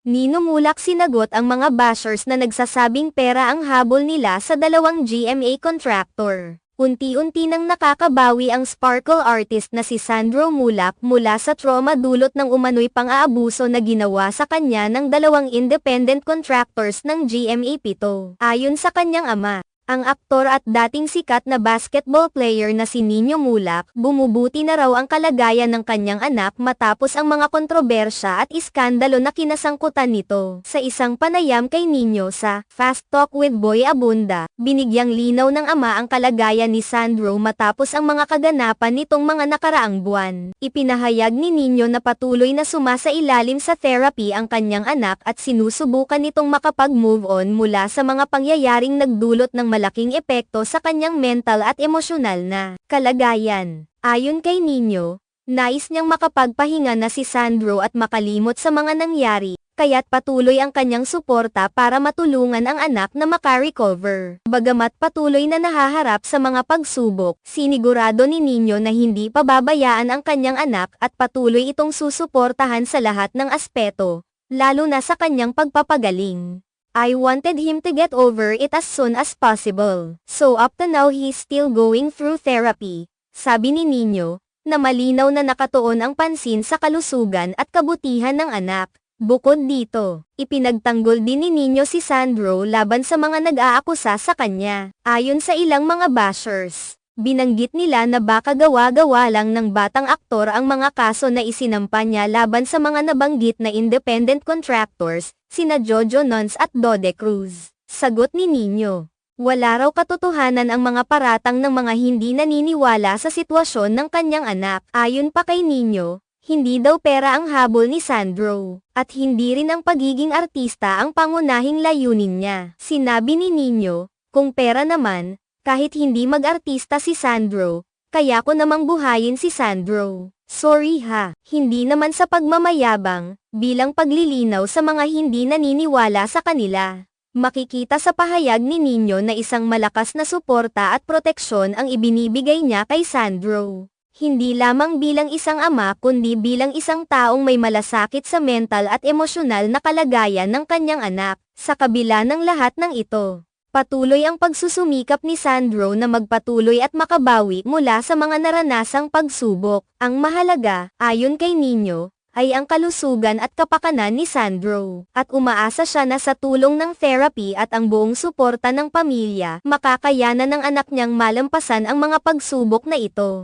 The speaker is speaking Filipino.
Ninumulak sinagot ang mga bashers na nagsasabing pera ang habol nila sa dalawang GMA contractor. Unti-unti nang nakakabawi ang sparkle artist na si Sandro Mulak mula sa trauma dulot ng umano'y pang-aabuso na ginawa sa kanya ng dalawang independent contractors ng GMA Pito. Ayon sa kanyang ama, ang aktor at dating sikat na basketball player na si Nino Mulak, bumubuti na raw ang kalagayan ng kanyang anak matapos ang mga kontrobersya at iskandalo na kinasangkutan nito. Sa isang panayam kay Nino sa Fast Talk with Boy Abunda, binigyang linaw ng ama ang kalagayan ni Sandro matapos ang mga kaganapan nitong mga nakaraang buwan. Ipinahayag ni Nino na patuloy na sumasailalim sa therapy ang kanyang anak at sinusubukan nitong makapag-move on mula sa mga pangyayaring nagdulot ng malaking epekto sa kanyang mental at emosyonal na kalagayan. Ayon kay Nino, nais niyang makapagpahinga na si Sandro at makalimot sa mga nangyari, kaya't patuloy ang kanyang suporta para matulungan ang anak na makarecover. Bagamat patuloy na nahaharap sa mga pagsubok, sinigurado ni Nino na hindi pababayaan ang kanyang anak at patuloy itong susuportahan sa lahat ng aspeto, lalo na sa kanyang pagpapagaling. I wanted him to get over it as soon as possible. So up to now he's still going through therapy, sabi ni Nino, na malinaw na nakatuon ang pansin sa kalusugan at kabutihan ng anak. Bukod dito, ipinagtanggol din ni Nino si Sandro laban sa mga nag-aakusa sa kanya. Ayon sa ilang mga bashers, binanggit nila na baka gawa-gawa lang ng batang aktor ang mga kaso na isinampa niya laban sa mga nabanggit na independent contractors, sina Jojo Nons at Dode Cruz. Sagot ni Nino, wala raw katotohanan ang mga paratang ng mga hindi naniniwala sa sitwasyon ng kanyang anak. Ayon pa kay Nino, hindi daw pera ang habol ni Sandro, at hindi rin ang pagiging artista ang pangunahing layunin niya. Sinabi ni Nino, kung pera naman, kahit hindi mag-artista si Sandro, kaya ko namang buhayin si Sandro. Sorry ha, hindi naman sa pagmamayabang, bilang paglilinaw sa mga hindi naniniwala sa kanila. Makikita sa pahayag ni Nino na isang malakas na suporta at proteksyon ang ibinibigay niya kay Sandro. Hindi lamang bilang isang ama kundi bilang isang taong may malasakit sa mental at emosyonal na kalagayan ng kanyang anak. Sa kabila ng lahat ng ito, patuloy ang pagsusumikap ni Sandro na magpatuloy at makabawi mula sa mga naranasang pagsubok. Ang mahalaga, ayon kay Nino, ay ang kalusugan at kapakanan ni Sandro. At umaasa siya na sa tulong ng therapy at ang buong suporta ng pamilya, makakayanan ng anak niyang malampasan ang mga pagsubok na ito.